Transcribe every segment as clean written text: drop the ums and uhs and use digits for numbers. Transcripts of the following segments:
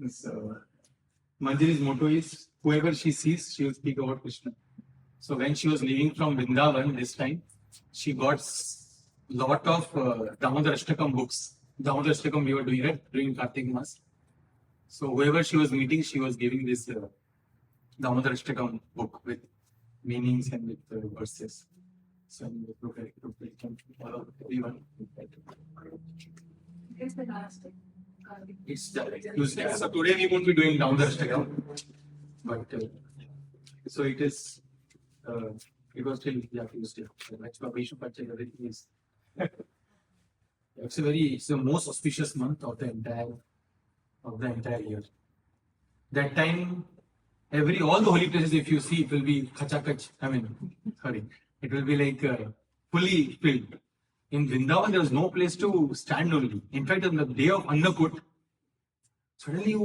So, Manjari's motto is whoever she sees, she will speak about Krishna. So when she was leaving from Vrindavan this time, she got lot of Damodar Ashtakam books. Damodar Ashtakam we were doing it during Kartik Mas. So whoever she was meeting, she was giving this Damodar Ashtakam book with meanings and with verses. So look at follow everyone. It's the last day. It's Tuesday. So today we won't be doing Damodar Ashtakam, but so it is. It was till Tuesday. Everything is. It's the most auspicious month of the entire year. That time, all the holy places, if you see, it will be kachakach. It will be like fully filled. In Vrindavan, there was no place to stand only. In fact, on the day of Annakut, suddenly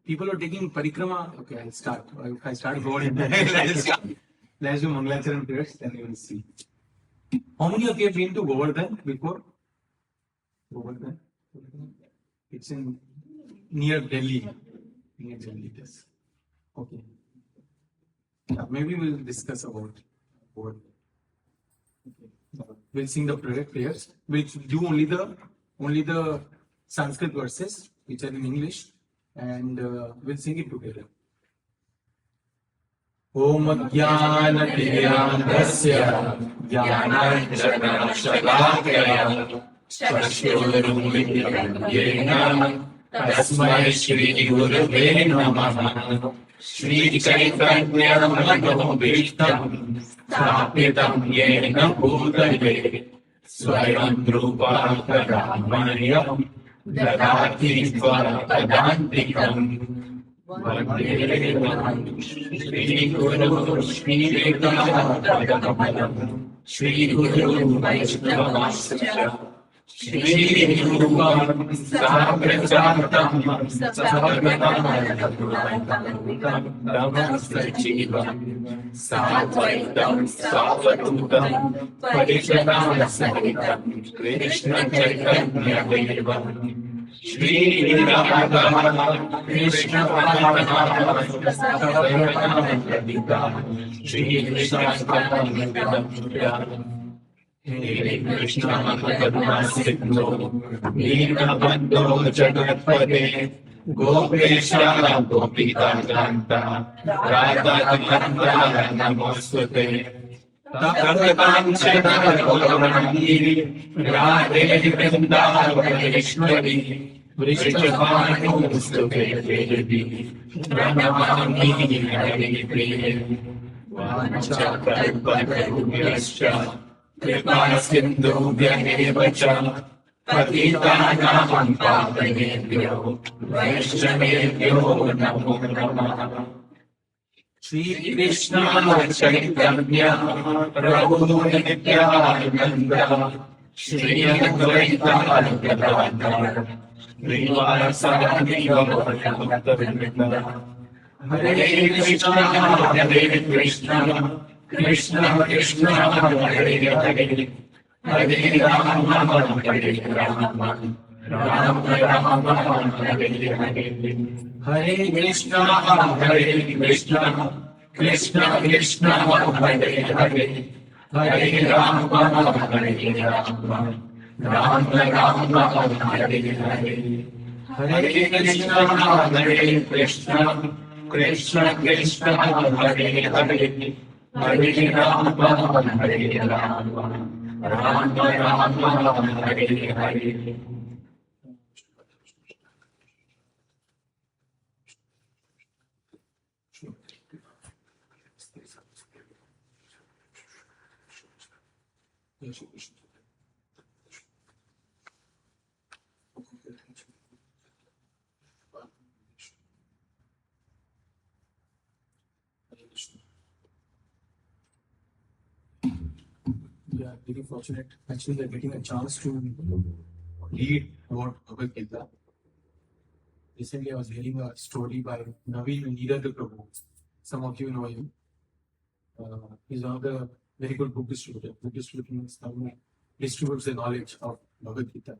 people were taking parikrama. Okay, I'll start. If I start going, let's do Mangalacharan prayers, then you will see. How many of you have been to Govardhan before? Govardhan? It's near Delhi. Near Delhi, yes. Okay. Yeah, maybe we'll discuss about Govardhan. Okay. We'll sing the prayers. We'll do only the Sanskrit verses, which are in English, and we'll sing it together. Om Jnana-Timirandhasya Jnana-Jana-Shalakaya Chakshurumilitam Yena Tasmai Shri Gurave Namaha Shri Chaitanya Manobhishtam Sthapitam Yena Bhutale Swayam Rupa Kadamayam Dadati Svarapadantikam Shri Guru Shri Radha Shri Guru Vaishnavasya Shri Rupa Sagrajatam Savargatam Namastachivam Satvaitam Savadutam Parishanam Sahitam Krishna Chaitanya Devam Shri Radha Krishna Parama Shri Krishna Hare Krishna Karuna Sindhu Neelabandho Jagatpate Gopesha Gopita Kanta Radha Kanta Namostate Tathagatanchana Golavani Radhe Vrindavani Vrishchavanu Stuke Devi Pranamami Hare Priye Vancha Kalpatarubhyascha Kripa Sindhu Vyaheva Patitanam Pavanebhyo Vaishnavebhyo Namo Namaha Shri Krishna Chaitanya Prabhu Nityananda Shri Advaita Gadadhar Srivasadi Gauravanita Hare Krishna Krishna Krishna Hare Hare Hare Rama Hare Rama Rama Rama Hare Hare Hare Krishna Krishna Krishna Hare Hare Hare Rama Hare Rama Rama Rama Hare Hare Hare Krishna Krishna Krishna Hare Hare Hare Rama Hare Rama Rama Rama Hare Hare We are very fortunate actually they're getting a chance to read about Bhagavad Gita. Recently I was hearing a story by Naveen Neeraj Prabhu. Some of you know him. He's one of the very good book distributor. Book distributor means someone distributes the knowledge of Bhagavad Gita.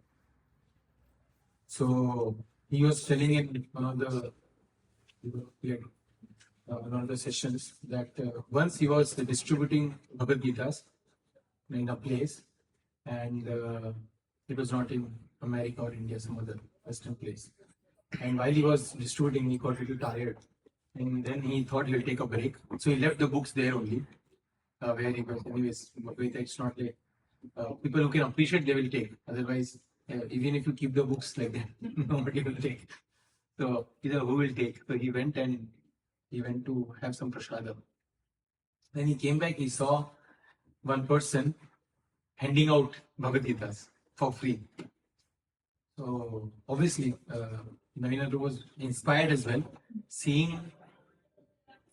So he was telling in one of the sessions that once he was distributing Bhagavad Gitas in a place, and it was not in America or India, some other Western place. And while he was distributing, he got a little tired, and then he thought he'll take a break. So he left the books there only, where he was. Anyways, it's not like people who can appreciate, they will take. Otherwise, even if you keep the books like that, nobody will take. So either who will take? So he went to have some prasadam. Then he came back. He saw one person handing out Bhagavad Gitas for free. So obviously, Navina was inspired as well, seeing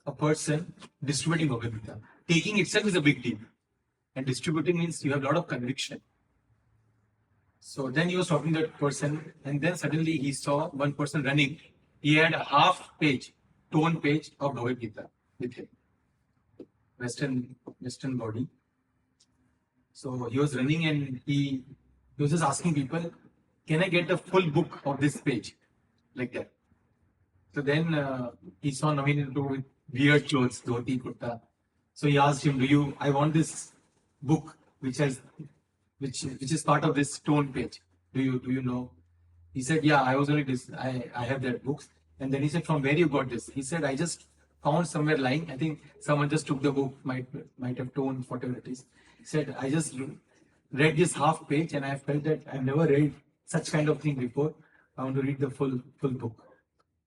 a person distributing Bhagavad Gita. Taking itself is a big deal, and distributing means you have a lot of conviction. So then he was talking to that person, and then suddenly he saw one person running. He had a torn page of Bhagavad Gita with him, Western body. So he was running, and he was just asking people, "Can I get the full book of this page?" Like that. So then he saw Naveen with weird clothes, dhoti, kurta. So he asked him, I want this book which is part of this torn page. Do you know? He said, yeah, I was only this. I have that books. And then he said, from where you got this? He said, I just found somewhere lying. I think someone just took the book, might have torn, whatever it is. He said, I just read this half page, and I felt that I've never read such kind of thing before. I want to read the full book.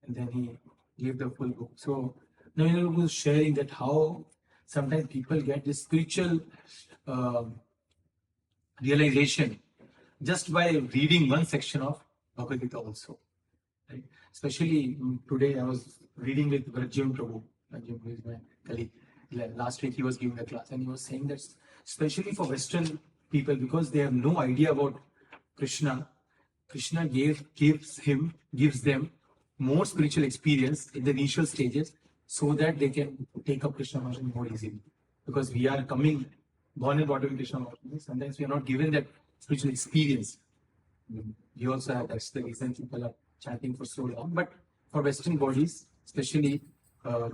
And then he gave the full book. So Naveen was sharing that how sometimes people get this spiritual realization just by reading one section of Bhagavad Gita also. Right? Especially today, I was reading with Prabhu, who is my colleague. Last week he was giving a class, and he was saying that especially for Western people, because they have no idea about Krishna, Krishna gives them more spiritual experience in the initial stages, so that they can take up Krishna consciousness more easily. Because we are born and brought up in Krishna consciousness, sometimes we are not given that spiritual experience. We also have, that's the reason people are chanting for so long. But for Western bodies, especially,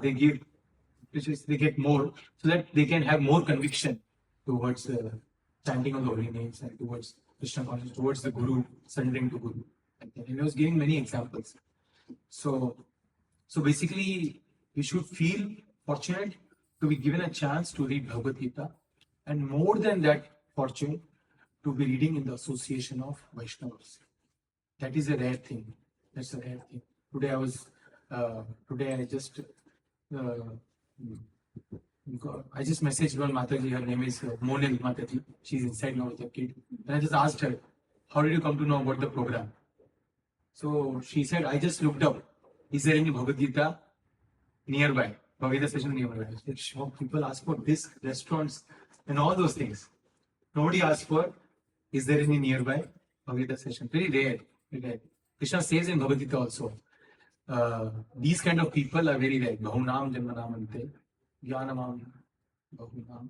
they get more, so that they can have more conviction towards chanting on the holy names and towards Krishna consciousness, towards the Guru, surrendering to Guru. And he was giving many examples. So basically, we should feel fortunate to be given a chance to read Bhagavad Gita, and more than that, fortunate to be reading in the association of Vaishnavas. That is a rare thing. That's a rare thing. Today I just messaged one Mataji. Her name is Monil Mataji. She's inside now with her kid. And I just asked her, how did you come to know about the program? So she said, I just looked up, is there any Bhagavad Gita nearby? Bhagavad Gita session nearby. People ask for this, restaurants, and all those things. Nobody asks for, is there any nearby Bhagavad Gita session? Very rare. Very rare. Krishna says in Bhagavad Gita also, these kind of people are very rare. Bahunam Janmanamante, Jnanamam Bahunam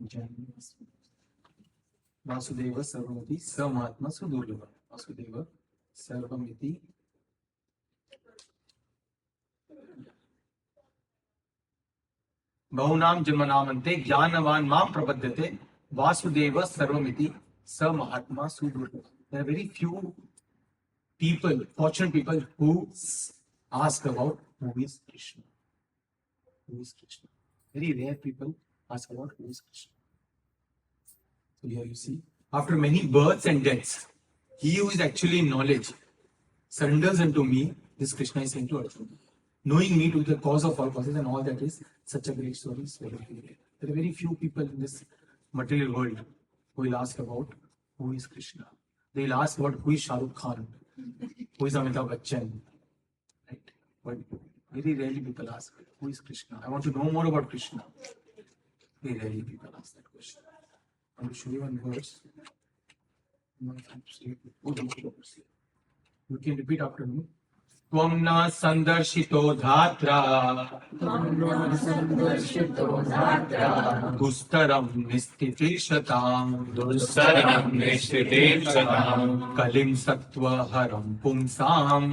Janmas Vasudeva Sarvamiti Samahatma Sudurlava. Vasudeva Sarvamiti Bahunam Janmanamante Jnanavan Mam Prapadyate Vasudeva Sarvamiti Samahatma Sudurlava. There are very few people, fortunate people, who ask about who is Krishna. Who is Krishna? Very rare people ask about who is Krishna. So here you see, after many births and deaths, he who is actually in knowledge surrenders unto me. This Krishna is saying to Arjuna, knowing me to be the cause of all causes, and all that is such a great story. Is very rare. There are very few people in this material world who will ask about who is Krishna. They will ask about who is Shah Rukh Khan, who is Amitabh Bachchan, right? But very rarely people ask, who is Krishna? I want to know more about Krishna. Very rarely people ask that question. I want to show you one verse. You can repeat after me. त्वं न संदर्शितो धात्रा दुस्तरं निस्थितीर्षताम् कलिं सत्त्वहरं पुंसाम्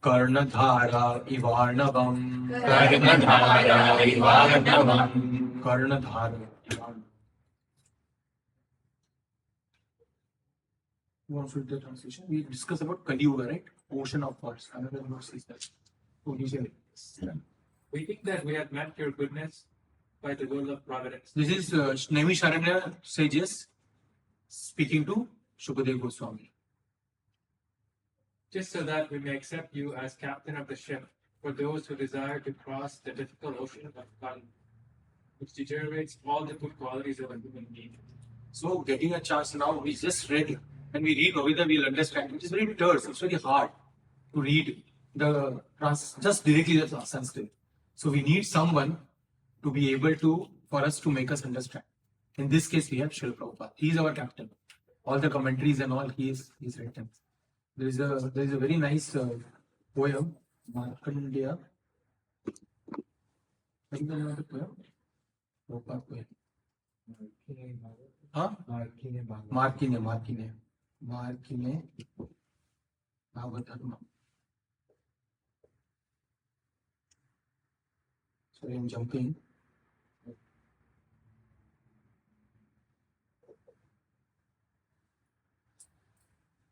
कर्णधारा इवार्णवम् कर्णधारा You want to read the translation? We discussed about Kali Yuga, right? Ocean of thoughts. Another verse is that. We think that we have met your goodness by the will of providence. This is Nemi Sharanya sages speaking to Shukadev Goswami. Just so that we may accept you as captain of the ship for those who desire to cross the difficult ocean of Kali, which deteriorates all the good qualities of a human being. So, getting a chance now, we just read. When we read Bhagavad, we'll understand. It is very terse. It's very hard to read just directly the Sanskrit. So we need someone to be able to, for us to make us understand. In this case, we have Srila Prabhupada. He is our captain. All the commentaries and all, he's written. There is a very nice poem, Markandeya. What is the name of the poem? Prabhupada poem. Huh? Markine. Bhagavad. Sorry, I'm jumping.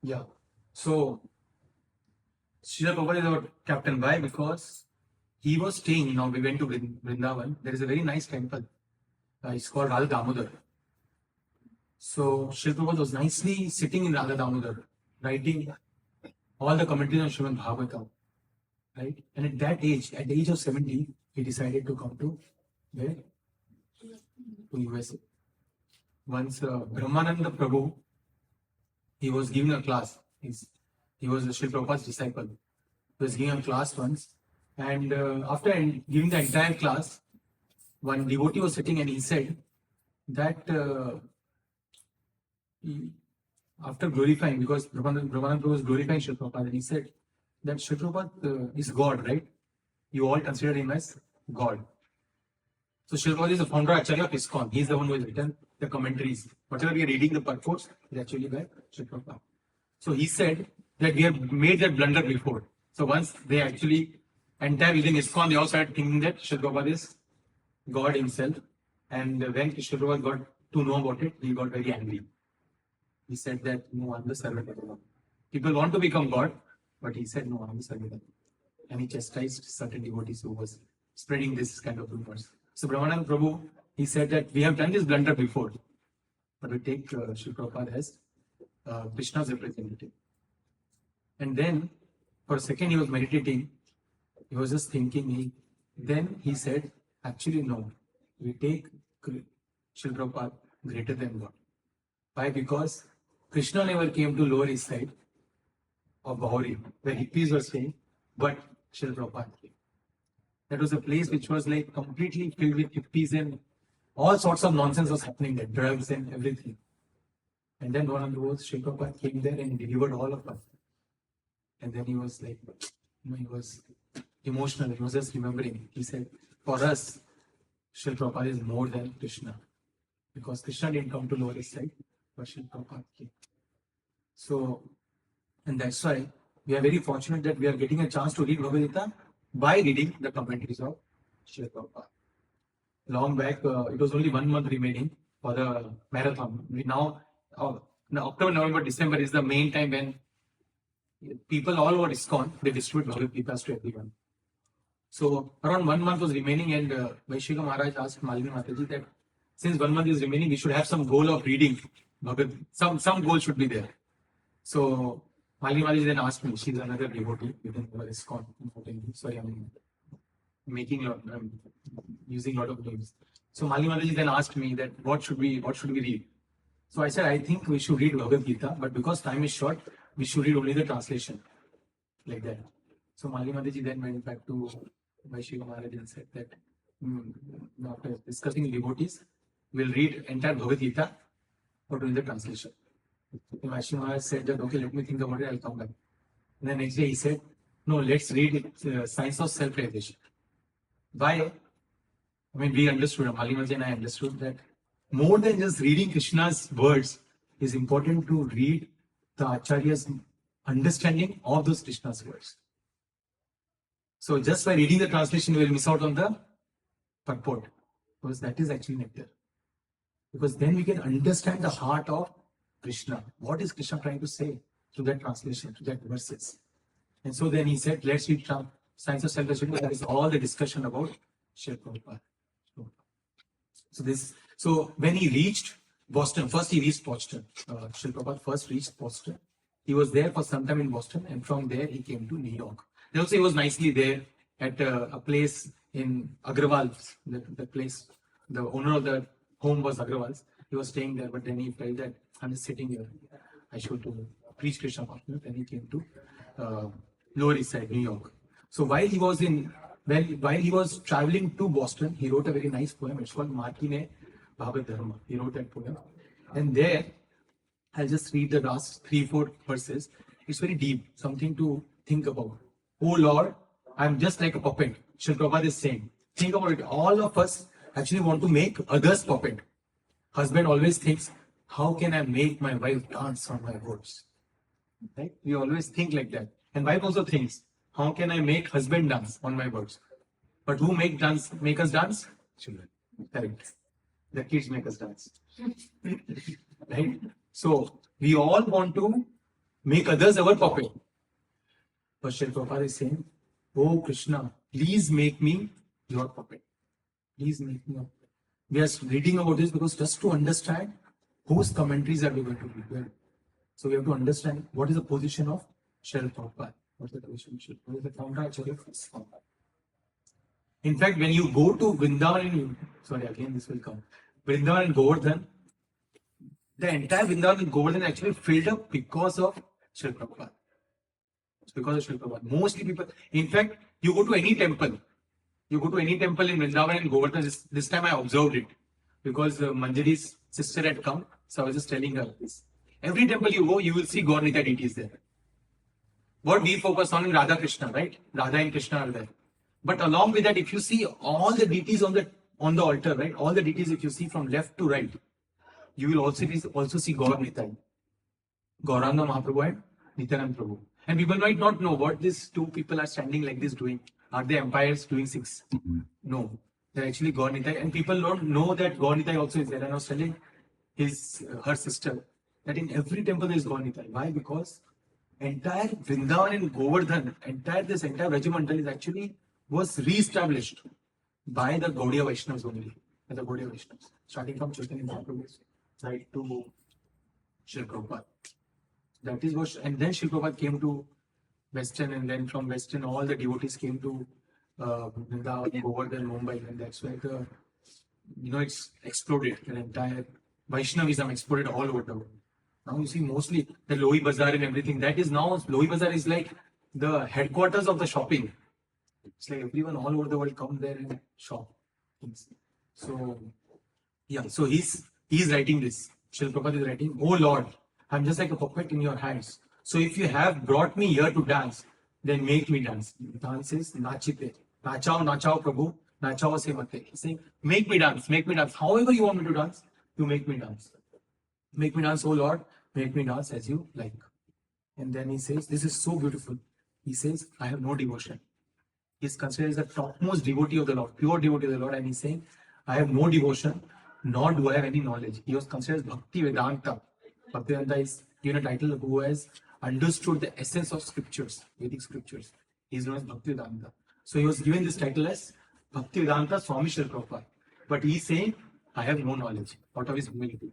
Yeah. So, Srila Prabhupada is our captain. Why? Because he was staying, now we went to Vrindavan. There is a very nice temple. It's called Radha Damodar. So, Srila Prabhupada was nicely sitting in Radha Damodar, writing all the commentaries on Srimad Bhagavatam. Right? And at the age of 70, he decided to come to where? To USA. Once Brahmananda Prabhu, he was giving a class. He was Srila Prabhupada's disciple. He was giving a class once. And after giving the entire class, one devotee was sitting and he said that after glorifying, because Brahmananda Prabhu was glorifying Srila Prabhupada, and he said that Srila Prabhupada is God, right? You all consider him as God. So Srila Prabhupada is the founder actually of ISKCON. He is the one who has written the commentaries. Whatever we are reading the purports is actually by Srila Prabhupada. So he said that we have made that blunder before. So once they actually enter within ISKCON, they all started thinking that Srila Prabhupada is God himself. And when Srila Prabhupada got to know about it, he got very angry. He said that, no, I'm the servant of God. People want to become God, but he said, no, I'm the servant of God. And he chastised certain devotees who was spreading this kind of rumors. So Brahmananda Prabhu, he said that we have done this blunder before, but we take Srila Prabhupada as Krishna's representative. And then, for a second he was meditating, he was just thinking, then he said, actually no, we take Srila Prabhupada greater than God. Why? Because Krishna never came to lower his side of Bahuri, where hippies were staying, but Srila Prabhupada came. That was a place which was like completely filled with hippies and all sorts of nonsense was happening there, drugs and everything. And then one of those, Srila Prabhupada came there and delivered all of us. And then he was like, he was emotional, he was just remembering. He said, for us, Srila Prabhupada is more than Krishna. Because Krishna didn't come to lower his side, but Srila Prabhupada came. So, and that's why we are very fortunate that we are getting a chance to read Bhagavad Gita by reading the commentaries of Srila Prabhupada. Long back, it was only 1 month remaining for the marathon. Now, October, November, December is the main time when people all over ISKCON, they distribute Bhagavad Gitas to everyone. So, around 1 month was remaining and Vaishika Maharaj asked Malini Mataji that since 1 month is remaining, we should have some goal of reading Bhagavad. Some goal should be there. So, Malini Mataji then asked me, she's another devotee within ISKCON. Sorry, I'm using a lot of names. So Malini Mataji then asked me that what should we read? So I said, I think we should read Bhagavad Gita, but because time is short, we should read only the translation. Like that. So Malini Mataji then went back to Vaishika Maharaj and said that after discussing devotees, we'll read entire Bhagavad Gita, but only the translation. Vaishnav Maharaj said that, okay, let me think about it, I'll come back. And then next day he said, no, let's read it, Science of Self-Realization. Why? I mean, we understood, Malimaji and I understood that more than just reading Krishna's words, it's important to read the Acharya's understanding of those Krishna's words. So just by reading the translation, we will miss out on the purport, because that is actually nectar. Because then we can understand the heart of Krishna. What is Krishna trying to say through that translation, through that verses? And so then he said, let's read Science of Self-Realization. That is all the discussion about Srila Prabhupada. So when he reached Boston, first he reached Boston. Srila Prabhupada first reached Boston. He was there for some time in Boston, and from there he came to New York. And also he was nicely there at a place in Agrawal, the place, the owner of the home was Agrawal's. He was staying there, but then he felt that I'm just sitting here, I should preach Krishna consciousness. Then he came to Lower East Side, New York. So while he was traveling to Boston, he wrote a very nice poem. It's called Martine Bhagavad Dharma. He wrote that poem, and there I'll just read the last 3-4 verses. It's very deep, something to think about. Oh Lord, I'm just like a puppet. Srila Prabhupada is saying, think about it. All of us actually want to make others puppet. Husband always thinks, how can I make my wife dance on my words? Right? We always think like that. And wife also thinks, how can I make husband dance on my words? But who make us dance? Children. Correct. The kids make us dance. Right? So we all want to make others our puppet. But Srila Prabhupada is saying, oh Krishna, please make me your puppet. Please make me your puppet. We are reading about this because just to understand whose commentaries are we going to read. So we have to understand what is the position of Srila Prabhupada. What is the position of Srila Prabhupada? What is the founder actually of Islam? In fact, when you go to Vrindavan, Vrindavan and Govardhan, the entire Vrindavan and Govardhan actually filled up because of Srila Prabhupada. It's because of Srila Prabhupada. Mostly people, in fact, you go to any temple in Vrindavan and Govardhan, this time I observed it because Manjari's sister had come, so I was just telling her this. Every temple you go, you will see Gaur Nitya deities there. What we focus on is Radha Krishna, right? Radha and Krishna are there. But along with that, if you see all the deities on the altar, right? All the deities, if you see from left to right, you will also see Gaur Nitya, Gauranga Mahaprabhu and Nityanand Prabhu. And people might not know what these two people are standing like this doing. Are they empires doing six? No, they're actually Gaur Nitya. And people don't know that Gaur Nitya also is there. And I was telling her sister that in every temple there is Gaur Nitya. Why? Because entire Vrindavan and Govardhan, this entire Rajamandal was re-established by the Gaudiya Vaishnavas only. By the Gaudiya Vaishnavas. Starting from Chaitanya Mahaprabhu's side to Srila Prabhupada. That is what, and then Srila Prabhupada came to Western, and then from Western all the devotees came to Vrindavan, Govardhan, Mumbai, and that's where it's exploded. The entire Vaishnavism exploded all over the world. Now you see mostly the Lohi Bazaar and everything. That is now, Lohi Bazaar is like the headquarters of the shopping. It's like everyone all over the world come there and shop. So, yeah, so he's writing this. Srila Prabhupada is writing, oh Lord, I'm just like a puppet in your hands. So if you have brought me here to dance, then make me dance. Dance is nachite. Nachao Prabhu, nachao se mate. He's saying, make me dance. However you want me to dance, you make me dance. Make me dance, oh Lord, make me dance as you like. And then he says, this is so beautiful. He says, I have no devotion. He's considered as the topmost devotee of the Lord, pure devotee of the Lord. And he's saying, I have no devotion, nor do I have any knowledge. He was considered as Bhakti Vedanta. Bhakti Vedanta is given a title who has understood the essence of scriptures, Vedic scriptures. He is known as Bhakti Vedanta. So he was given this title as Bhakti Vedanta Swami Srila Prabhupada. But he is saying, I have no knowledge out of his humility.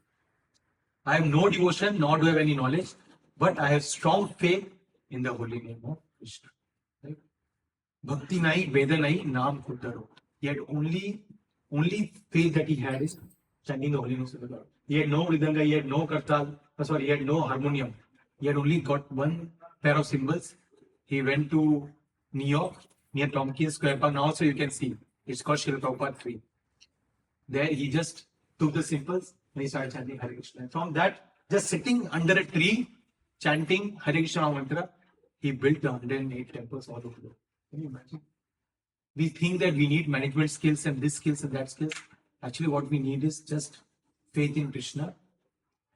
I have no devotion, nor do I have any knowledge, but I have strong faith in the holy name of Krishna. Right? Bhakti nai, Veda nai, Naam Kuddaro. He had only faith that he had is chanting the holy name of the Lord. He had no Mridanga, he had no Kartal, he had no harmonium. He had only got one pair of cymbals. He went to New York, near Tompkins Square Park. Now, so you can see, it's called Srila Prabhupada 3. There he just took the cymbals and he started chanting Hare Krishna. And from that, Just sitting under a tree, chanting Hare Krishna mantra, he built the 108 temples all over the world. Can you imagine? We think that we need management skills and this skills and that skills. Actually, what we need is just faith in Krishna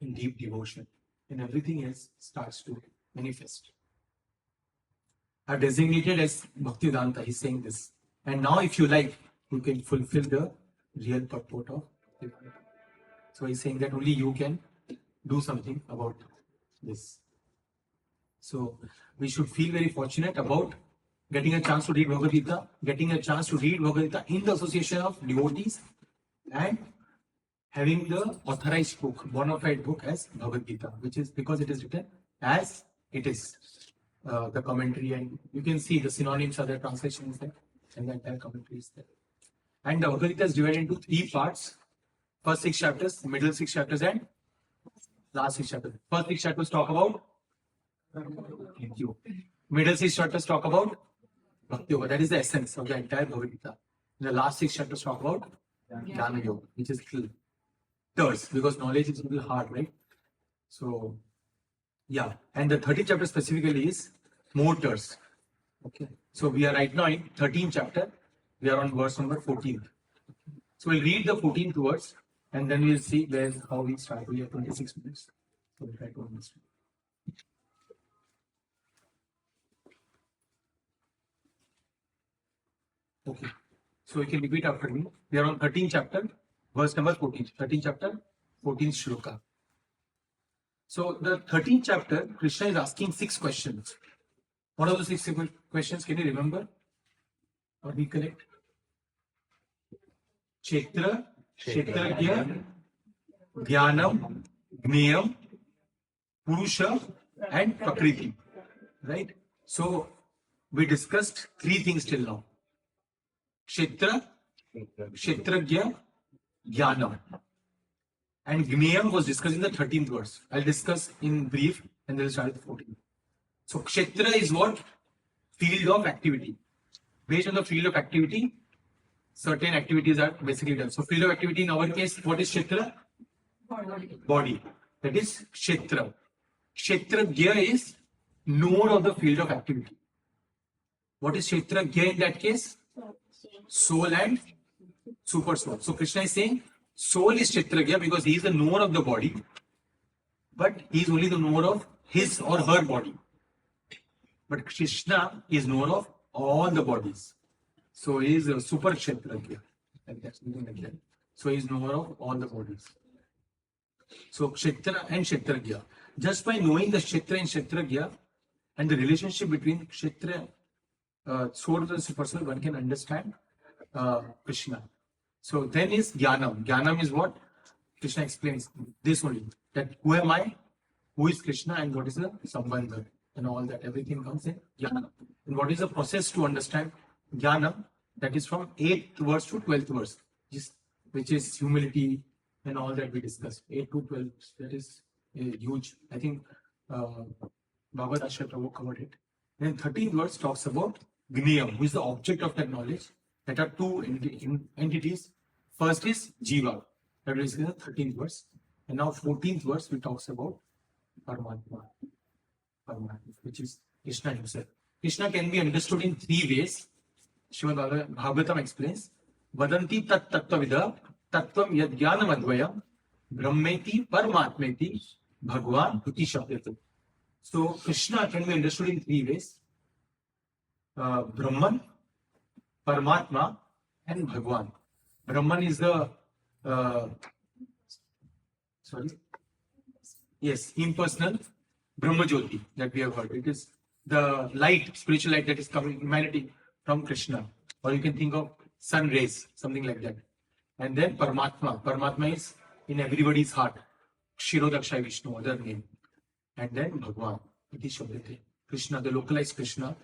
and deep devotion. And everything else starts to manifest. Are designated as Bhaktivedanta. He's saying this. And now, if you like, you can fulfill the real purport of Bhaktivedanta. So he's saying that only you can do something about this. So we should feel very fortunate about getting a chance to read Bhagavad Gita, getting a chance to read Bhagavad Gita in the association of devotees, and having the authorized book, bona fide book as Bhagavad Gita, which is because it is written as it is. The commentary, and you can see the synonyms are there, translations there, and the entire commentary is there. And the Bhagavad Gita is divided into 3 parts: first 6 chapters, middle 6 chapters, and last 6 chapters. First 6 chapters talk about thank you. Middle 6 chapters talk about Bhakti Yoga. That is the essence of the entire Bhagavad Gita. The last 6 chapters talk about Jnana Yoga, which is little terse because knowledge is a little hard, right? So, yeah. And the 13th chapter specifically is more terse. Okay. So we are right now in 13th chapter. We are on verse number 14. So we'll read the 14th verse and then we'll see where how we start. We have 26 minutes. So we'll try to understand. Okay. So you can repeat after me. We are on 13th chapter, verse number 14. 13th chapter, 14th shloka. So the 13th chapter, Krishna is asking 6 questions. What are the 6 questions? Can you remember or recollect? Kshetra, Kshetragya, Jnanam, Gneyam, Purusha, and Prakriti. Right? So we discussed 3 things till now. Kshetra, Kshetragya, Jnanam. And Gneyam was discussed in the 13th verse. I'll discuss in brief and then we'll start with the 14th. So Kshetra is what? Field of activity. Based on the field of activity, certain activities are basically done. So field of activity in our case, what is Kshetra? Body. That is Kshetra. Kshetragya is knower of the field of activity. What is Kshetragya in that case? Soul and super soul. So Krishna is saying soul is Kshetragya because he is the knower of the body, but he is only the knower of his or her body. But Krishna is knower of all the bodies. So he is a super Kshetragya. Like that, something like that. So he is knower of all the bodies. So Kshetra and Kshetragya. Just by knowing the Kshetra and Kshetragya and the relationship between Kshetra, soul and super soul, one can understand Krishna. So then is Jnanam. Jnanam is what? Krishna explains this only. That who am I? Who is Krishna? And what is the Sambandha? And all that. Everything comes in Jnanam. And what is the process to understand Jnanam? That is from 8th verse to 12th verse. Which is humility and all that we discussed. 8 to 12. That is huge. I think Bhagavad Prabhu covered it. Then 13th verse talks about Gneyam, who is the object of that knowledge. That are 2 entities. First is Jiva. That is the 13th verse. And now 14th verse, we talks about Paramatma. Which is Krishna himself. Krishna can be understood in 3 ways. Srimad Bhagavatam explains. Vadanti tat tattva tattvam yad jnanam advayam brahmeti paramatmeti bhagwan iti shabdati. So Krishna can be understood in 3 ways. Brahman, Paramatma, and Bhagwan. Brahman is the impersonal Brahma Jyoti that we have heard. It is the light, spiritual light that is coming humanity from Krishna. Or you can think of sun rays, something like that. And then Paramatma. Paramatma is in everybody's heart. Kshirodakshay Vishnu, other name. And then Bhagwan. It is Shabdate. Krishna, the localized Krishna,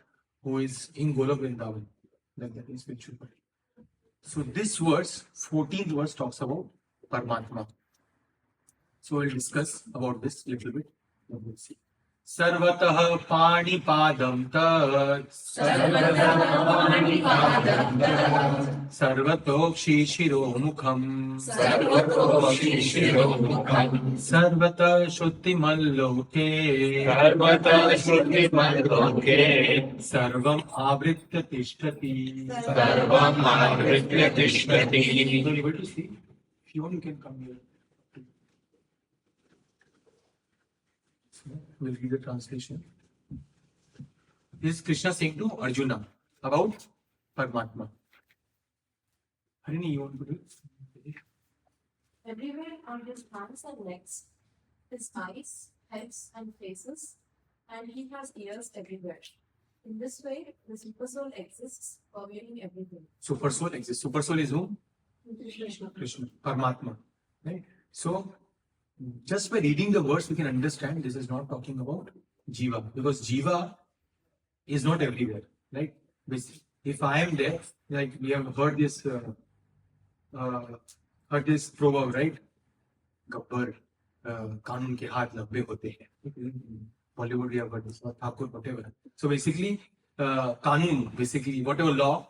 who is in Golok Vrindavan. Like that is spiritual body. So this verse, 14th verse, talks about Paramatma. So we'll discuss about this little bit. We'll see. सर्वतः पाणिपादं तत् सर्वतोक्षिशिरोमुखम् सर्वतः श्रुतिमल्लोके सर्वम् आवृत्य तिष्ठति. You're able to see? If you want, you can come here. We'll read the translation. This is Krishna saying to Arjuna about Paramatma. Harini, you want to do it? Everywhere on his hands and legs, his eyes, heads, and faces, and he has ears everywhere. In this way, the super soul exists, pervading everything. Super soul exists. Super soul is whom? Krishna. Krishna, Paramatma. Right? So, just by reading the words, we can understand this is not talking about Jiva, because Jiva is not everywhere. Right? If I am there, like we have heard this proverb, right? Gabbar, कानून के हाथ लंबे होते हैं. Bollywood we have heard this, or Thakur, whatever. So basically, कानून, basically whatever law,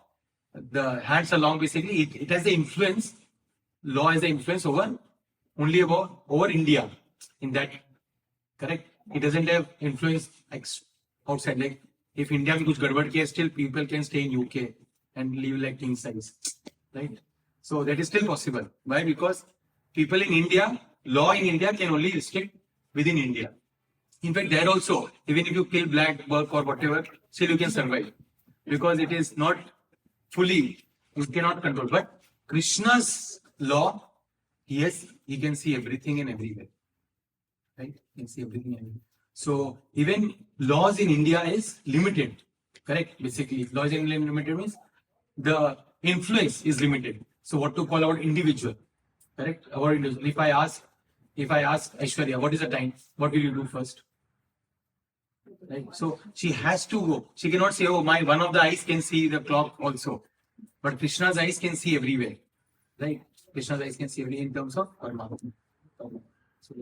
the hands are long. Basically, it has the influence. Law has the influence over India. In that, correct? It doesn't have influence outside. Like if India में कुछ गड़बड़ किया, still people can stay in UK and live like king size, right? So that is still possible. Why? Because people in India, law in India can only restrict within India. In fact, there also, even if you kill black buck or whatever, still you can survive. Because it is not fully, you cannot control. But Krishna's law, yes, he can see everything and everywhere. Right? He can see everything and everywhere. So even laws in India is limited. Correct? Basically, laws in India limited means the influence is limited. So what to call our individual? Correct? Our individual. If I ask Aishwarya, what is the time? What will you do first? Right? So she has to go. She cannot say, oh, my one of the eyes can see the clock also. But Krishna's eyes can see everywhere. Right? Krishna's eyes can see everywhere in terms of Paramatma. So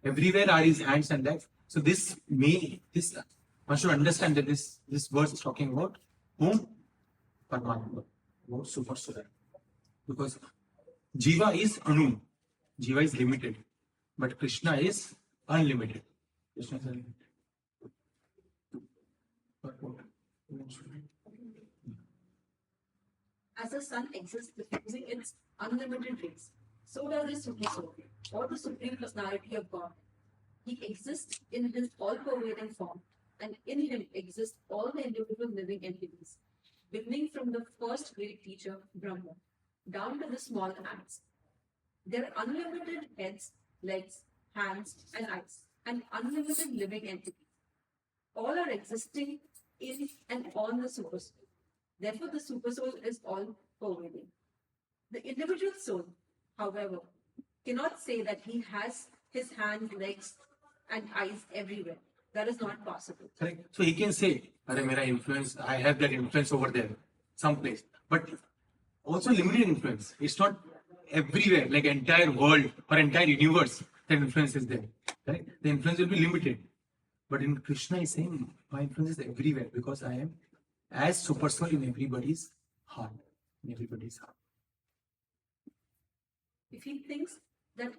everywhere are his hands and legs. So one should understand that this verse is talking about whom? Paramatma. About super soul. Because Jiva is Anu. Jiva is limited. But Krishna is unlimited. Krishna is unlimited. As the sun exists diffusing its unlimited rays, so does the Supreme Soul, or the Supreme Personality of God. He exists in his all-pervading form, and in him exist all the individual living entities, beginning from the first great teacher, Brahma, down to the small ants. There are unlimited heads, legs, hands, and eyes, and unlimited living entities. All are existing in and on the super soul. Therefore, the super soul is all pervading. The individual soul, however, cannot say that he has his hands, legs, and eyes everywhere. That is not possible. Correct. So he can say, "Mera influence, I have that influence over there, someplace." But also limited influence. It's not everywhere, like entire world or entire universe, that influence is there. Correct? The influence will be limited. But in Krishna is saying, my influence is everywhere because I am as super soul in everybody's heart. In everybody's heart. If he thinks that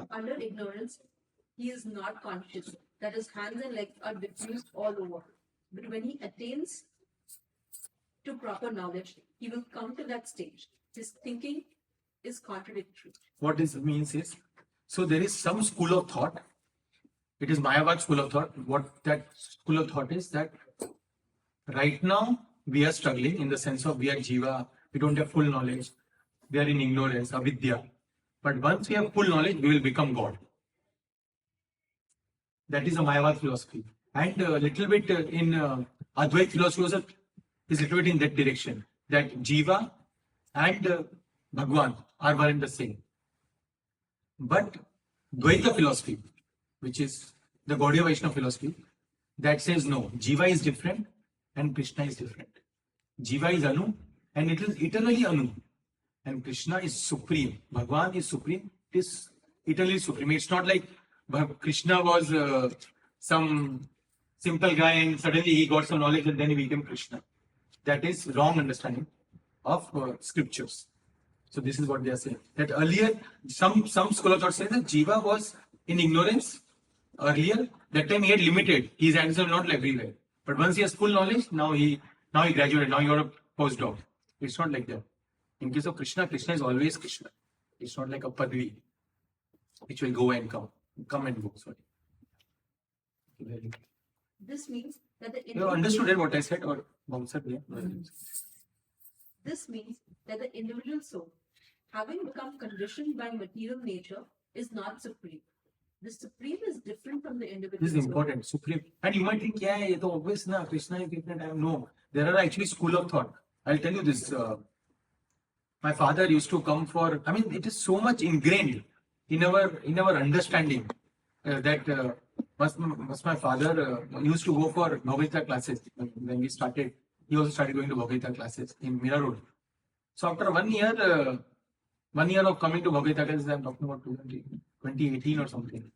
under ignorance, he is not conscious, that his hands and legs are diffused all over. But when he attains to proper knowledge, he will come to that stage. His thinking is contradictory. What this means is, so there is some school of thought. It is Mayavad school of thought. What that school of thought is that right now we are struggling in the sense of we are Jiva, we don't have full knowledge, we are in ignorance, avidya. But once we have full knowledge, we will become God. That is a Mayavad philosophy. And a little bit in Advaita philosophy also is a little bit in that direction. That Jiva and Bhagwan are one and the same. But Dvaita philosophy, which is the Gaudiya Vaishnava philosophy, that says no, Jiva is different and Krishna is different. Jiva is Anu and it is eternally Anu. And Krishna is supreme. Bhagwan is supreme. It is eternally supreme. It's not like Krishna was some simple guy and suddenly he got some knowledge and then he became Krishna. That is wrong understanding of scriptures. So this is what they are saying. That earlier, some scholars are saying that Jiva was in ignorance earlier. That time he had limited. His answers are not everywhere. But once he has full knowledge, now he graduated. Now you are a postdoc. It's not like that. In case of Krishna, Krishna is always Krishna. It's not like a padvi, which will go and come and go. Sorry. This means that the You understood what I said, or bounced? Yeah. This means that the individual soul, having become conditioned by material nature, is not supreme. The supreme is different from the individual. This is soul. important, supreme. And you might think, yeah, it's obvious, na, Krishna is different. No, there are actually school of thought. I'll tell you this. My father used to come for. I mean, it is so much ingrained in our understanding that was my father used to go for Bhagavad Gita classes when we started. He also started going to Bhagavad Gita classes in Mira Road. So after 1 year, 1 year of coming to Bhagavad Gita classes, I'm talking about 2018 or something.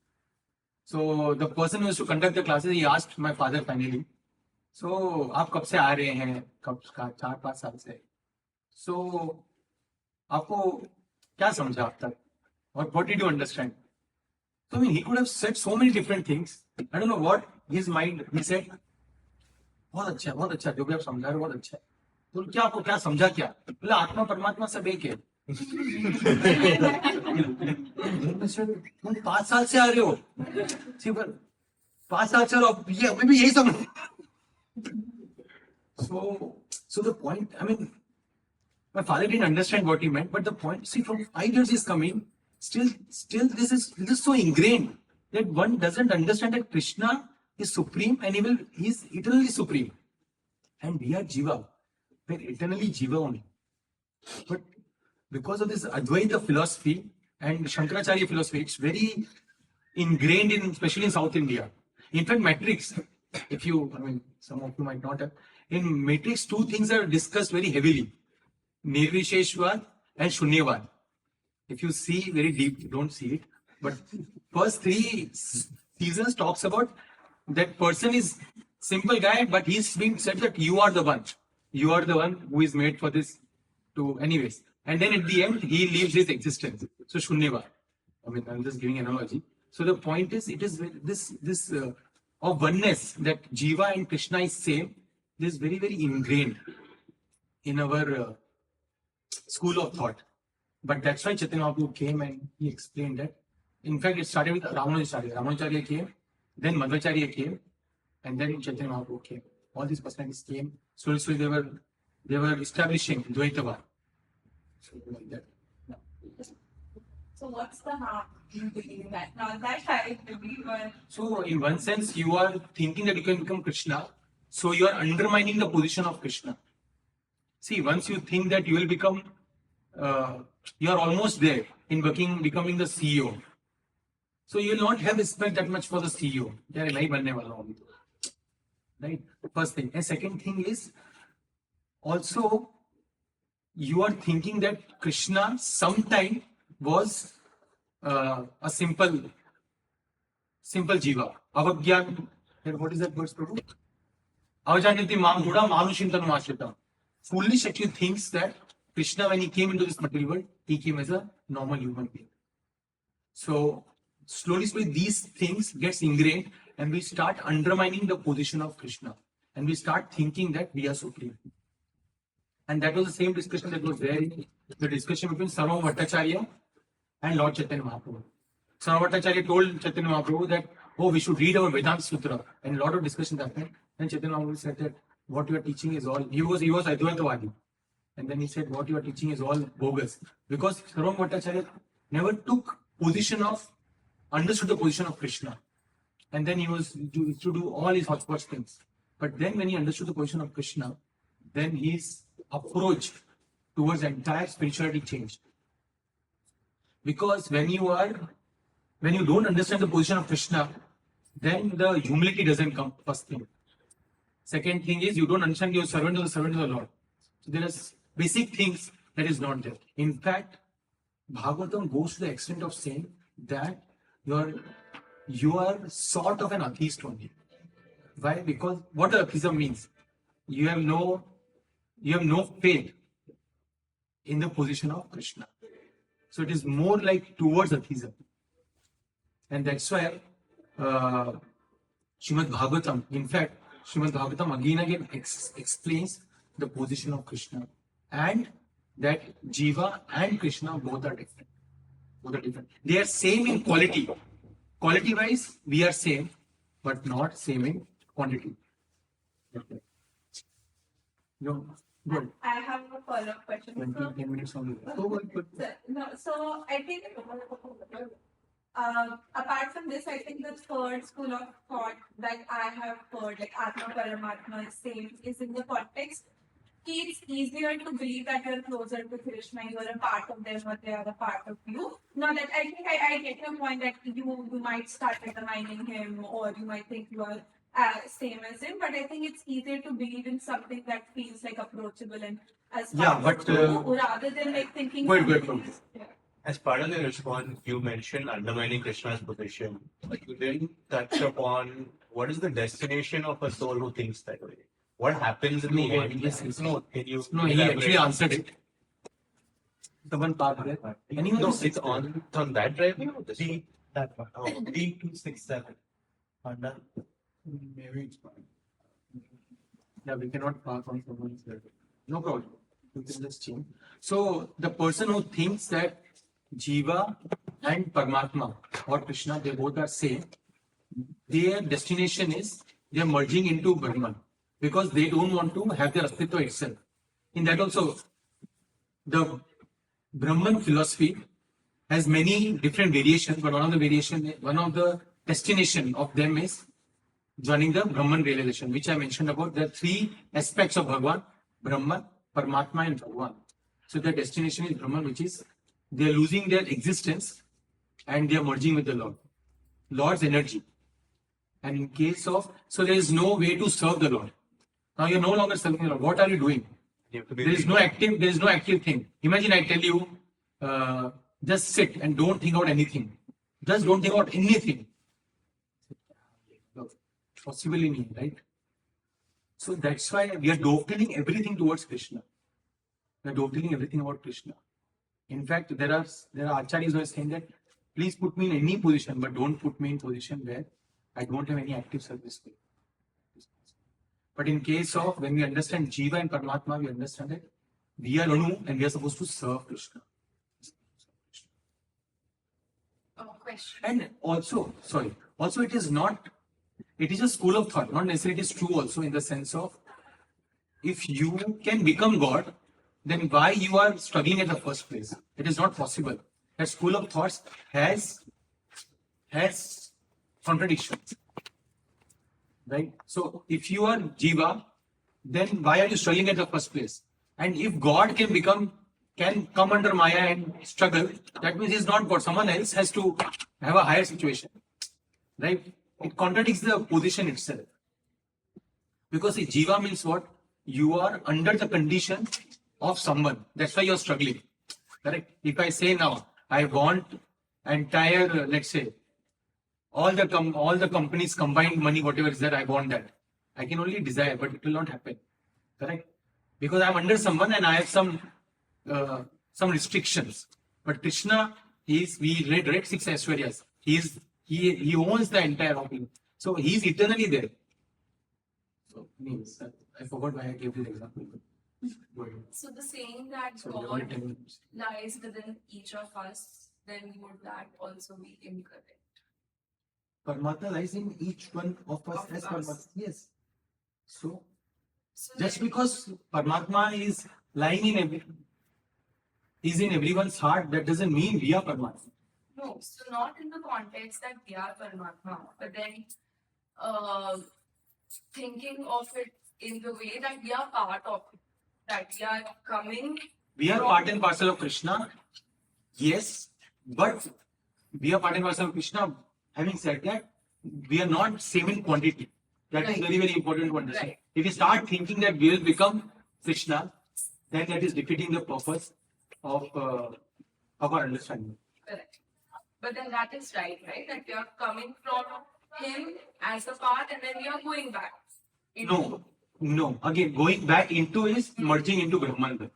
So the person who used to conduct the classes, he asked my father finally, so आप कब से आ रहे हैं? कब 4-5 साल से? So आपको क्या समझा अब तक? Or what did you understand? So I mean, he could have said so many different things. I don't know what his mind. He said, बहुत अच्छा जो भी आप समझा रहे हो बहुत अच्छा है. तो क्या आपको क्या समझा क्या? बोला आत्मा परमात्मा सब एक है. तुम 5 साल से आ रहे हो. 5 साल से ये अभी भी यही समझ. So the point, I mean, my father didn't understand what he meant, but the point, see, from 5 years he's coming, still this is so ingrained that one doesn't understand that Krishna is supreme and he's eternally supreme. And we are Jiva. We're eternally Jiva only. But because of this Advaita philosophy and Shankaracharya philosophy, it's very ingrained especially in South India. In fact, Matrix, some of you might not have, in Matrix, 2 things are discussed very heavily. Nirvisheshwar and Shunyavad. If you see very deep, you don't see it. But first 3 seasons talks about that person is simple guy, but he's being said that you are the one. You are the one who is made for this to anyways. And then at the end, he leaves his existence. So Shunyavad. I'm just giving an analogy. So the point is, it is this of oneness that Jiva and Krishna is same. This is very, very ingrained in our school of thought. But that's why Chaitanya Mahaprabhu came and he explained that. In fact, it started with Ramanujacharya. Ramanujacharya came, then Madhvacharya came, and then Chaitanya Mahaprabhu came. All these personalities came. So they were establishing Dvaitava. So like that. So what's the harm in believing that? Not that I believe, but So in one sense, you are thinking that you can become Krishna. So you are undermining the position of Krishna. See, once you think that you will become, you are almost there in becoming the CEO. So you will not have respect that much for the CEO. Right? First thing. And second thing is, also, you are thinking that Krishna sometime was a simple jiva. Avagyan. What is that word, Prabhu? Avajaniti Mamguda Manushintan Mashita. Foolish actually thinks that Krishna, when he came into this material world, he came as a normal human being. So slowly these things gets ingrained and we start undermining the position of Krishna. And we start thinking that we are supreme. And that was the same discussion that was there in the discussion between Sarva Bhattacharya and Lord Chaitanya Mahaprabhu. Sarva Bhattacharya told Chaitanya Mahaprabhu that, we should read our Vedanta Sutra. And a lot of discussions happened. And Chaitanya Mahaprabhu said that what you are teaching is all, he was Advaitavadi. And then he said, what you are teaching is all bogus. Because Sarva Bhattacharya never understood the position of Krishna. And then he was to do all his hodgepodge things. But then when he understood the position of Krishna, then his approach towards entire spirituality changed. Because when you don't understand the position of Krishna, then the humility doesn't come, first thing. Second thing is, you don't understand you're servant of the Lord. So there are basic things that is not there. In fact, Bhagavatam goes to the extent of saying that you are sort of an atheist only. Why? Because what atheism means? You have no faith in the position of Krishna. So it is more like towards atheism. And that's why Srimad Bhagavatam, in fact, Srimad Bhagavatam again explains the position of Krishna and that Jiva and Krishna both are different. They are same in quality. Quality wise, we are same, but not same in quantity. No, good. I have a follow-up question. 10 minutes only. Oh, good. So I think apart from this, I think the third school of thought that I have heard, like Atma Paramatma, is same, is in the context. It's easier to believe that you're closer to Krishna, you're a part of them, or they are a part of you. Now that I think I get your point that you might start determining him, or you might think you are same as him, but I think it's easier to believe in something that feels like approachable and as Yeah, part but, of you, rather than like thinking. Good, something is- yeah. As part of the response, you mentioned undermining Krishna's position. But you didn't touch upon what is the destination of a soul who thinks that way. What happens in the No, end? yes, yes. No, can you No, he elaborate? actually answered it. Someone part there. Anyone? No, it's on that driveway or this one? That one. Oh. D267. Honda. Maybe it's fine. Yeah, we cannot park on someone's driveway. No problem. You can just change. So the person who thinks that Jiva and Paramatma or Krishna, they both are same, their destination is they are merging into Brahman because they don't want to have their Astitva itself. In that also, the Brahman philosophy has many different variations, but one of the destination of them is joining the Brahman realization, which I mentioned about the three aspects of Bhagavan: Brahman, Paramatma, and Bhagavan. So the destination is Brahman, which is they are losing their existence and they are merging with the Lord, Lord's energy. And in case of, so there is no way to serve the Lord. Now you are no longer serving the Lord. What are you doing? You have to be There is no active thing. Imagine I tell you, just sit and don't think about anything. Just don't think about anything. Possibly me, right? So that's why we are dovetailing everything towards Krishna. We are dovetailing everything about Krishna. In fact, there are acharyas who are saying that please put me in any position, but don't put me in position where I don't have any active service. But in case of when we understand Jiva and Paramatma, we understand that we are Anu and we are supposed to serve Krishna. Question. And also it is a school of thought, not necessarily it is true also in the sense of if you can become God, then why you are struggling at the first place? It is not possible. That school of thoughts has contradictions. Right? So if you are Jiva, then why are you struggling at the first place? And if God can come under Maya and struggle, that means he's not God. Someone else has to have a higher situation. Right? It contradicts the position itself. Because see, Jiva means what? You are under the condition of someone. That's why you're struggling. Correct? If I say now, I want entire, let's say, all the companies combined money, whatever is there, I want that. I can only desire, but it will not happen. Correct? Because I'm under someone and I have some restrictions. But Krishna we read 6 Aishwaryas. He owns the entire thing. So he's eternally there. So means I forgot why I gave this example. Go ahead. So the saying that So we only God 10 minutes. lies within each of us, then would that also be incorrect? Paramatma lies in each one of us Of as us. Paramatma. Yes. So So just then- because Paramatma is lying in everyone's heart, that doesn't mean we are Paramatma. no, so not in the context that we are Paramatma, but then thinking of it in the way that we are part of it, that we are coming. We are from- part and parcel of Krishna. Yes, but we are part and parcel of Krishna. Having said that, we are not same in quantity. That is Right. very, very important to understand. Right. If we start thinking that we will become Krishna, then that is defeating the purpose of our understanding. Correct. But then that is right? That we are coming from him as a part and then we are going back. No. Again, going back into is merging into Brahman.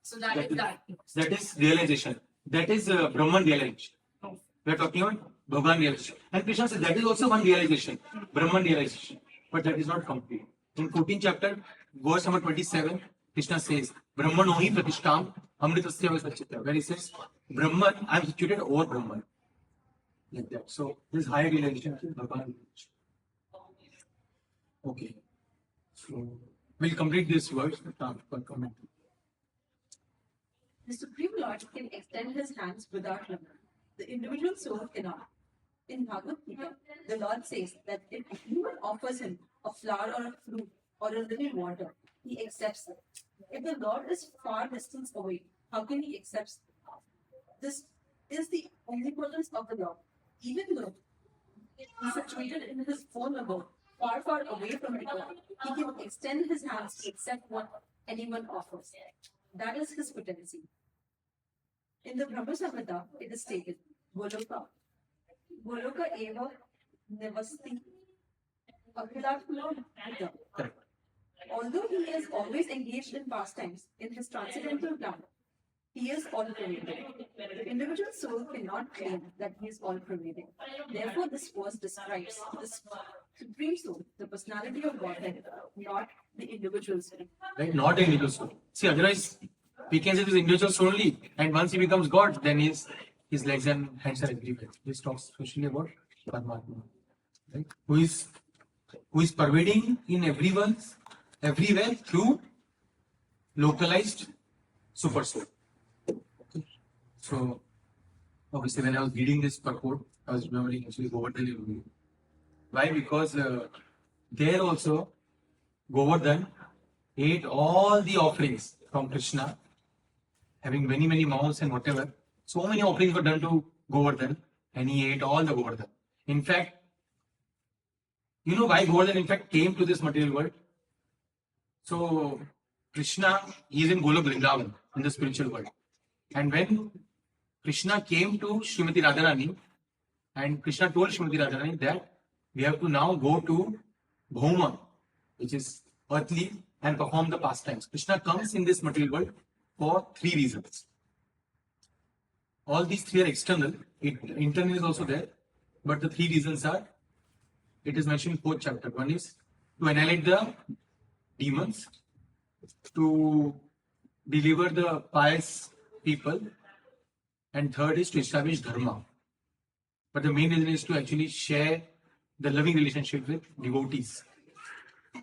So that is that. That is realization. That is Brahman realization. We are talking about Bhagwan realization. And Krishna says that is also one realization, Brahman realization. But that is not complete. In 14th chapter, verse number 27, Krishna says, Brahman ohi pratishtam amritasya vasachita. Where he says, Brahman, I am situated over Brahman. Like that. So this higher realization is Bhagwan. Okay. So we'll complete this verse for comment. The Supreme Lord can extend his hands without limit. The individual soul cannot. In Bhagavad Gita, the Lord says that if anyone offers him a flower or a fruit or a little water, he accepts it. If the Lord is far distance away, how can he accept it? This is the omnipotence of the Lord. Even though he is situated in his own abode, far, far away from it all, he can extend his hands to accept what anyone offers. That is his potency. In the Brahma Samhita, it is stated, Goloka eva nivasti akhilatmano Buddha. Although he is always engaged in pastimes in his transcendental plan, he is all-pervading. The individual soul cannot claim that he is all-pervading. Therefore, this verse describes the Supreme Soul, the personality of Godhead, not the individual soul. Right? Not the individual soul. See, otherwise, we can say this individual soul only. And once he becomes God, then his legs and hands are everywhere. This talks especially about Paramatma. Right? Who is pervading in everywhere through localized super soul. Okay. So, obviously, when I was reading this purport, I was remembering actually Govardhan movie. Why? Because there also Govardhan ate all the offerings from Krishna, having many, many mouths and whatever. So many offerings were done to Govardhan, and he ate all the Govardhan. In fact, you know why Govardhan in fact came to this material world? So Krishna is in Golok Vrindavan, in the spiritual world. And when Krishna came to Srimati Radharani, and Krishna told Srimati Radharani that we have to now go to Bhauma, which is earthly, and perform the pastimes. Krishna comes in this material world for three reasons. All these three are external. Internal is also there. But the three reasons are, it is mentioned in 4th chapter. One is to annihilate the demons, to deliver the pious people, and third is to establish dharma. But the main reason is to actually share the loving relationship with devotees.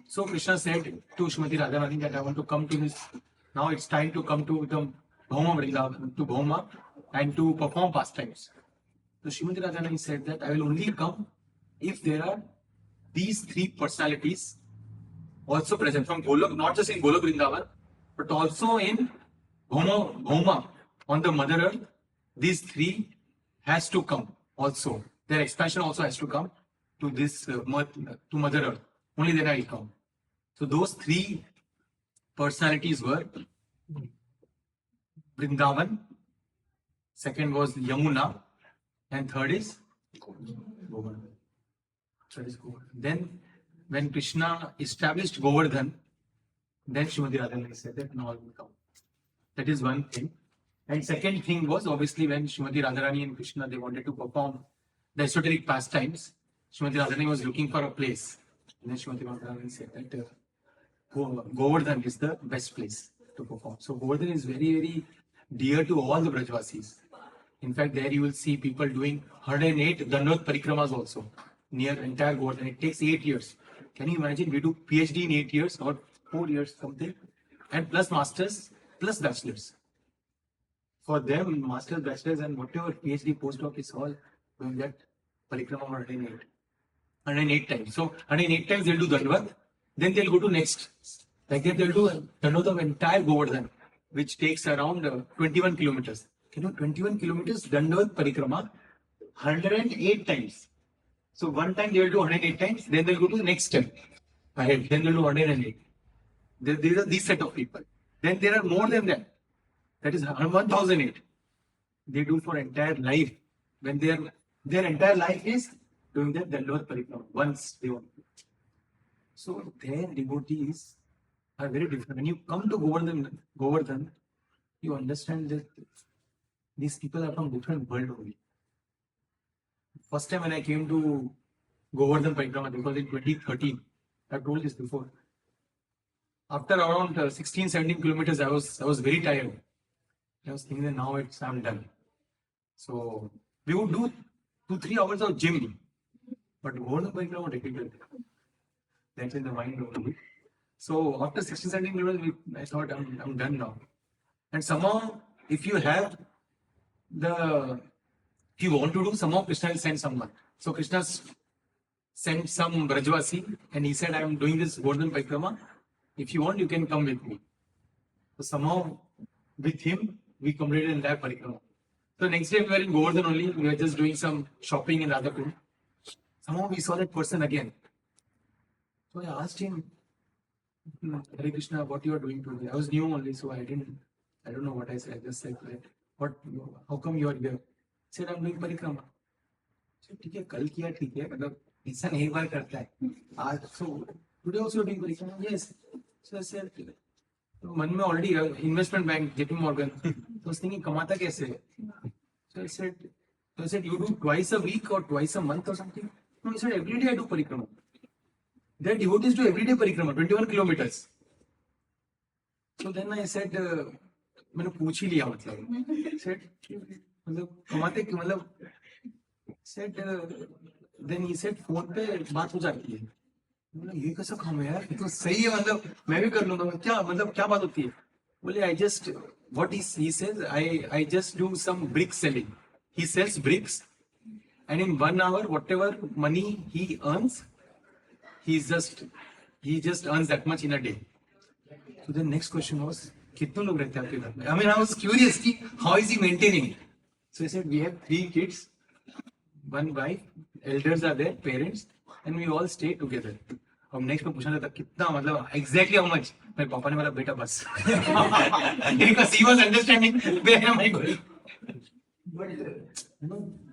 So Krishna said to Srimati Radharani that I want to come to this. Now it's time to come to the Bhauma Vrindavan, to Bhauma, and to perform pastimes. So Srimati Radharani said that I will only come if there are these three personalities also present from Golok, not just in Golok Vrindavan, but also in Bhauma, on the Mother Earth. These three has to come also. Their expansion also has to come to this to Mother Earth. Only then I will come. So those three personalities were Vrindavan, second was Yamuna, and third is Govardhan. Then when Krishna established Govardhan, then Srimati Radharani said that now I will come. That is one thing. And second thing was obviously when Srimati Radharani and Krishna, they wanted to perform the esoteric pastimes, Srimati Radharani was looking for a place. And then Srimati Radharani said that Govardhan is the best place to perform. So Govardhan is very, very dear to all the Brajvasis. In fact, there you will see people doing 108 Dandot Parikramas also, near entire Govardhan. It takes 8 years. Can you imagine? We do PhD in 8 years or 4 years something, and plus masters, plus bachelors. For them, masters, bachelors, and whatever PhD postdoc is all doing that Parikrama 108 times. So 108 times they'll do Dandvat, then they'll go to next. Like that they'll do Dandvat of entire Govardhan, which takes around 21 kilometers. You know, 21 kilometers Dandvat Parikrama 108 times. So one time they will do 108 times, then they'll go to the next step ahead, then they'll do 108. These are these set of people. Then there are more than that. That is 1008. They do for entire life. When their entire life is doing that Dandavad Parikrama once they want. So their devotees are very different. When you come to Govardhan, you understand that these people are from different world only. First time when I came to Govardhan Parikrama, because in 2013, I've told this before. After around 16, 17 kilometers, I was very tired. I was thinking that now I'm done. So we would do 2-3 hours of gym, but Govardhan Parikrama difficult. That's in the mind only. So after 16, 17 kilometers, I thought I'm done now. And somehow, if you want to do, somehow Krishna will send someone. So Krishna sent some Brajvasi and he said, I'm doing this Govardhan Parikrama. If you want, you can come with me. So somehow, with him, we completed the entire Parikrama. So next day we were in Govardhan only. We were just doing some shopping in Radhakund. Somehow we saw that person again. So I asked him, Hare Krishna, what you are doing today? I was new only, so I don't know what I said. I just said that, how come you are here? He said, I'm doing Parikrama. I said, ठीक है, कल किया ठीक है, मतलब इंसान एक बार करता है. आज so today also doing Parikrama? Yes. So I said, तो मन में already investment bank, JP Morgan. So I was thinking, कमाता कैसे है? So I said, you do twice a week or twice a month or something? No, he said, every day I do Parikrama. Their devotees do everyday Parikrama, 21 kilometers. So then I said, मैंने पूछ ही लिया मतलब. Said, मतलब कमाते क्यों मतलब? Said, then he said, phone पे बात हो जाती है. मतलब ये कैसा काम है यार? ये तो सही है मतलब मैं भी कर लूँगा. क्या बात होती है? बोले what he says, I just do some brick selling. He sells bricks, and in 1 hour, whatever money he earns, he just earns that much in a day. So the next question was, कितने लोग रहते हैं आपके घर में? I mean, I was curious, how is he maintaining it? So he said, we have 3 kids, 1 wife, elders are there, parents, and we all stay together. अब next में पूछना था कितना मतलब exactly how much? मेरे पापा ने बोला बेटा बस. Because he was understanding where am I going. But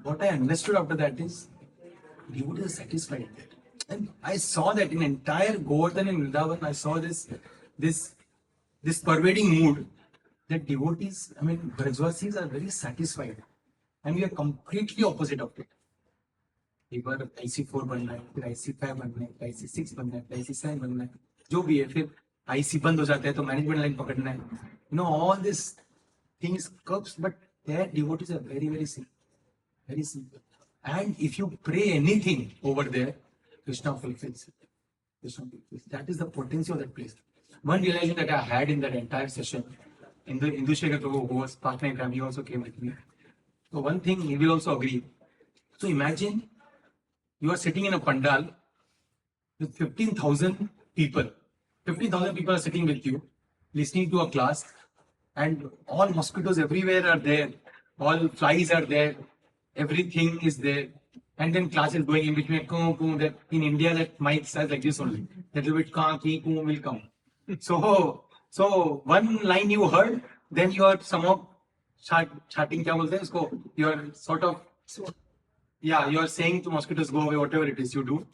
what I understood after that is, devotees are satisfied with it. And I saw that in entire Govardhan and Vrindavan, I saw this pervading mood that devotees, I mean, Brajvasis are very satisfied. And we are completely opposite of it. एक बार IC4 बनना है, फिर IC5 बनना है, IC6 बनना है, IC7 बनना है, जो भी है, फिर IC बंद हो जाता है तो मैनेजमेंट लाइन पकड़ना है. All these things comes, but their devotees are very, very simple. Very simple. And if you pray anything over there, Krishna fulfills it. Krishna fulfills. That is the potency of that place. One realization that I had in that entire session, in the Indushekar Prabhu, who was partner in time, he also came with me. So one thing he will also agree. So imagine you are sitting in a pandal with 15,000 people. 15,000 people are sitting with you, listening to a class, and all mosquitoes everywhere are there, all flies are there, everything is there, and then class is going in between. That in India, that mic says like this only. That little bit ka, ki, ku will come. So one line you heard, then you are somehow chatting. क्या बोलते हैं उसको? You are sort of, yeah, you are saying to mosquitoes go away, whatever it is you do.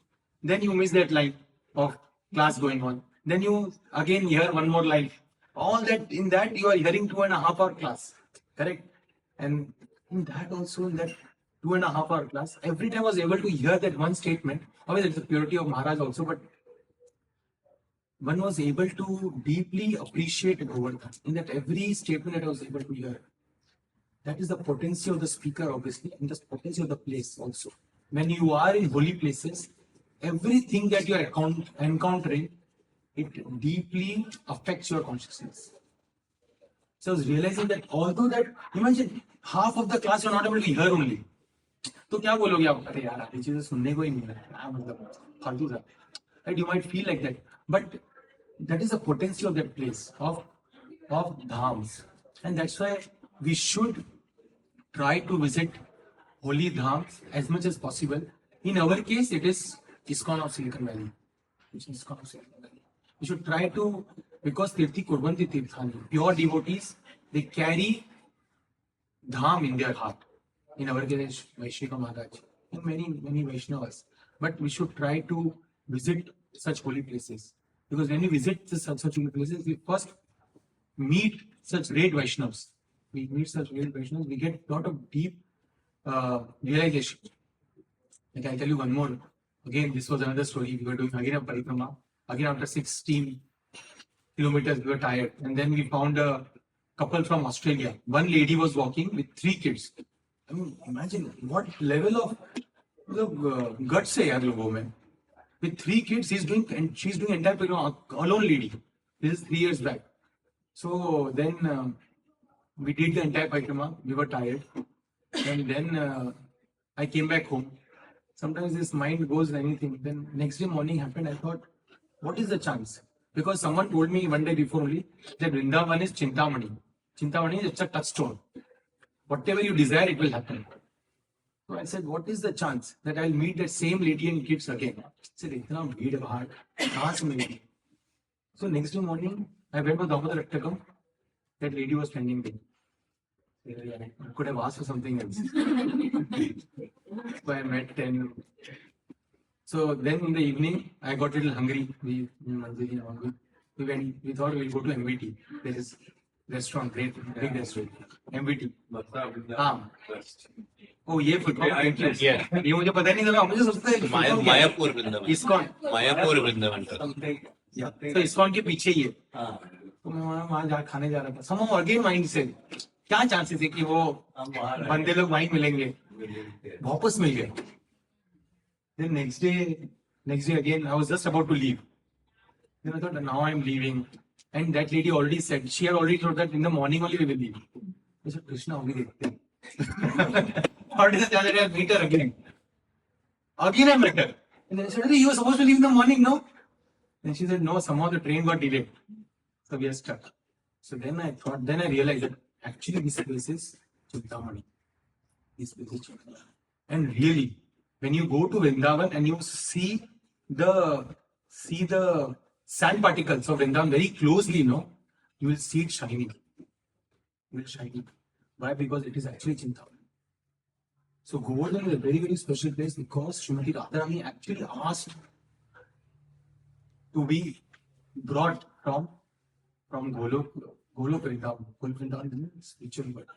Then you miss that line of class going on. Then you again hear one more line. All that in that you are hearing 2.5 hour class, correct? And in that also, in that 2.5 hour class, every time I was able to hear that one statement. Obviously, it's the purity of Maharaj also, but one was able to deeply appreciate Govardhan in that every statement that I was able to hear. That is the potency of the speaker, obviously, and the potency of the place also. When you are in holy places, everything that you are encountering, it deeply affects your consciousness. So I was realizing that although that, imagine half of the class you are not able to hear only. तो क्या बोलोगे आप? अरे यार ये चीजें सुनने को ही नहीं मिला, मतलब फालतू था. Right? You might feel like that, but that is the potency of that place of dhams, and that's why we should try to visit holy dhams as much as possible. In our case, it is ISKCON of Silicon Valley. We should try to, because Tirthi Kurbanti Tirthani, pure devotees, they carry dham in their heart. In our case, Vaishika Maharaj. and many Vaishnavas. But we should try to visit such holy places, because when we visit such holy places, we first meet such great Vaishnavas. We meet such great Vaishnavas, we get a lot of deep realization. Like I'll tell you one more. Again, this was another story. We were doing again a parikrama. Again, after 16 kilometers, we were tired. And then we found a couple from Australia. One lady was walking with 3 kids. I mean, imagine what level of guts hai yaar logo mein. With 3 kids, she's doing entire parikrama alone, lady. This is 3 years back. So then we did the entire parikrama. We were tired. And then I came back home. Sometimes this mind goes anything. Then next day morning happened. I thought, what is the chance? Because someone told me one day before only that Vrindavan is Chintamani. Chintamani is a touchstone. Whatever you desire, it will happen. So I said, what is the chance that I'll meet that same lady and kids again? I said, itna bheed hai bahar. Kahan se milegi? So next day morning, I went to Damodar Attakam. That lady was standing there. I could have asked for something else. So I met 10. So then in the evening, I got a little hungry. We thought we'll go to MVT. There is restaurant, great big restaurant. MVT. हाँ. Oh, ये football. Thank you. Yeah. ये मुझे पता नहीं था. मुझे सोचता है मायापुर वृंदावन. ISKCON. मायापुर वृंदावन. तो ISKCON के पीछे ही है. तो मैं वहाँ खाने जा रहा था. Somehow again mind से क्या चांसेस है कि वो बंदे लोग वहीं मिलेंगे. वापस मिल गए. Then next day again, I was just about to leave. Then I thought, now I'm leaving. And that lady already said, she had already told that in the morning only we will leave. I said, Krishna, only dekhte. How did I meet her again? Again I met her. And then I said, you were supposed to leave in the morning, no? Then she said, no, somehow the train got delayed. So we are stuck. So then I realized that actually this place is Chintamani. This place is Chintamani. And really, when you go to Vrindavan and you see the sand particles of Vrindavan very closely, no, you will see it shining. You will shine. Why? Because it is actually Chintamani. So Govardhan is a very, very special place because Srimati Radharani actually asked to be brought from Golok Vrindavan. Golok Vrindavan is spiritual word.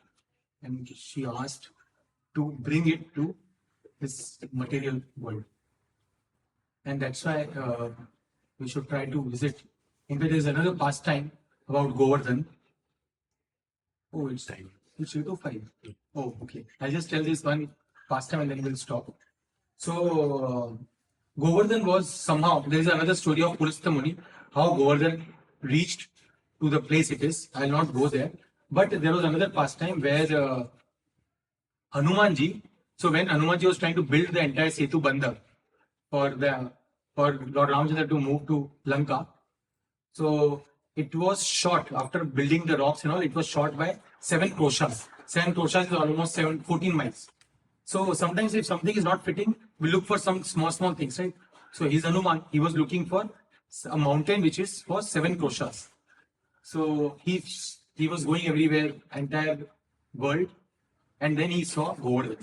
And she asked to bring it to this material world. And that's why we should try to visit. In fact, there's another pastime about Govardhan. Oh, it's time. It's 8:05. Oh, okay. I'll just tell this one pastime and then we'll stop. So, Govardhan was somehow, there is another story of Purustha Muni, how Govardhan reached to the place it is. I'll not go there. But there was another pastime where Hanumanji, so when Hanumanji was trying to build the entire Setu Bandha for Lord Ramchandra to move to Lanka, so it was shot after building the rocks and all. It was shot by 7 kroshas. 7 kroshas is almost 14 miles. So sometimes if something is not fitting, we look for some small things, right? So he's Hanuman. He was looking for a mountain which is for 7 kroshas. So he was going everywhere, entire world, and then he saw Govardhan.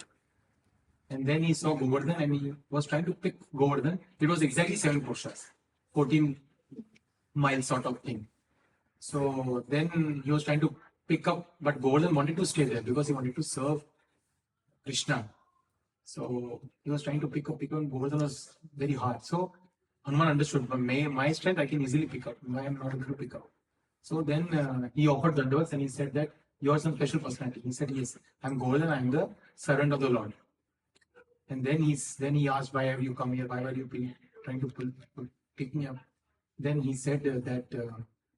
And then he saw Govardhan and he was trying to pick Govardhan. It was exactly 7 kroshas, 14 miles sort of thing. So then he was trying to pick up, but Govardhan wanted to stay there because he wanted to serve Krishna. So he was trying to pick up, and Govardhan was very hard. So Hanuman understood, but my strength I can easily pick up. I am not able to pick up. So then he offered Dandavats and he said that you are some special personality. He said, yes, I am Govardhan, I am the servant of the Lord. And then he asked, why have you come here? Why are you trying to pick me up? Then he said that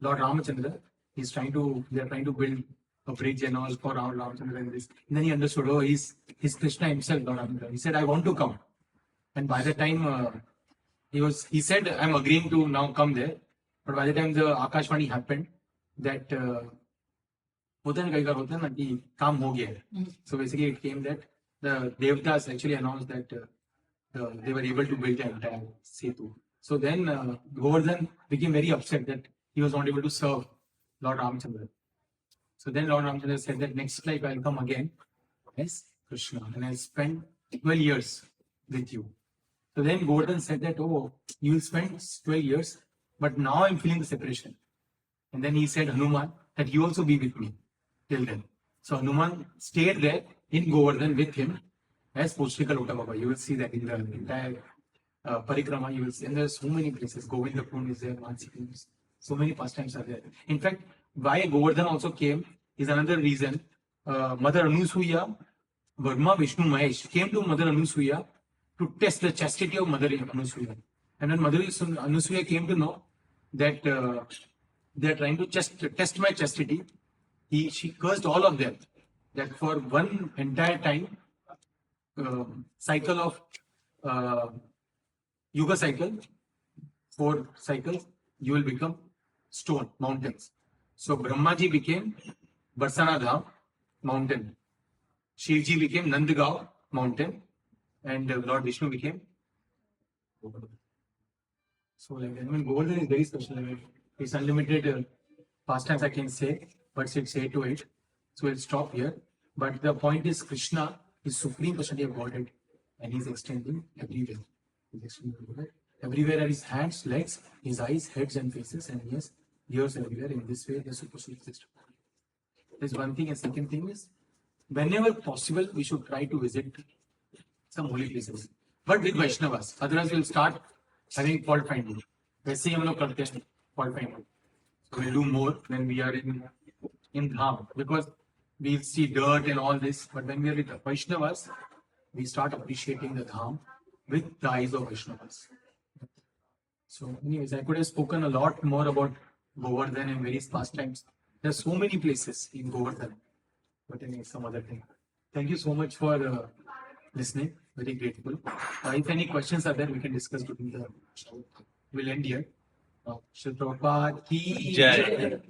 Lord Ramchandra they're trying to build a bridge and all for Lord Ramchandra and this. And then he understood, oh, he's Krishna himself, Lord Ramchandra. He said, I want to come. And by the time he said, I'm agreeing to now come there. But by the time the Akashvani happened, that होता है कई बार होता है ना कि काम हो गया है. So basically it came that the Devtas actually announced that they were able to build the entire Setu. So then Govardhan became very upset that he was not able to serve Lord Ramchandra. So then Lord Ramchandra said that next life I'll come again as Krishna and I'll spend 12 years with you. So then Govardhan said that, oh, you will spend 12 years, but now I'm feeling the separation. And then he said, Hanuman, that you also be with me till then. So Hanuman stayed there in Govardhan with him as Pochnika Lota Baba. You will see that in the entire Parikrama, you will see. And there are so many places. Govinda Kund is there, Mansi Kund. So many pastimes are there. In fact, why Govardhan also came is another reason. Mother Anusuya, Brahma, Vishnu, Mahesh came to Mother Anusuya to test the chastity of Mother Anusuya. And when Mother Anusuya came to know that they are trying to test my chastity, she cursed all of them. That for one entire time, cycle of Yuga cycle, 4 cycles, you will become stone, mountains. So Brahmaji became Barsana Dham, mountain. Shivji became Nandgaon, mountain. And Lord Vishnu became Govardhan. So Govardhan is very special. It's unlimited pastimes I can say, but it's 8 to 8. So we'll stop here. But the point is Krishna is supreme personality of Godhead and he's extending everywhere. He's extending everywhere. Everywhere are his hands, legs, his eyes, heads and faces, and yes, ears everywhere. In this way, they're supposed to exist. There's one thing, and second thing is, whenever possible, we should try to visit some holy places. But with Vaishnavas. Otherwise, we'll start having fault finding. वैसे ही हम लोग करते हैं fault finding. So we'll do more when we are in Dham, because we'll see dirt and all this. But when we are with Vaishnavas, we start appreciating the Dham with the eyes of Vaishnavas. So, anyways, I could have spoken a lot more about Govardhan and various pastimes. There are so many places in Govardhan, but anyway, some other thing. Thank you so much for listening. Very grateful. If any questions are there, we can discuss during the show. We'll end here. Shri Prabhupada ki Jai. Jai.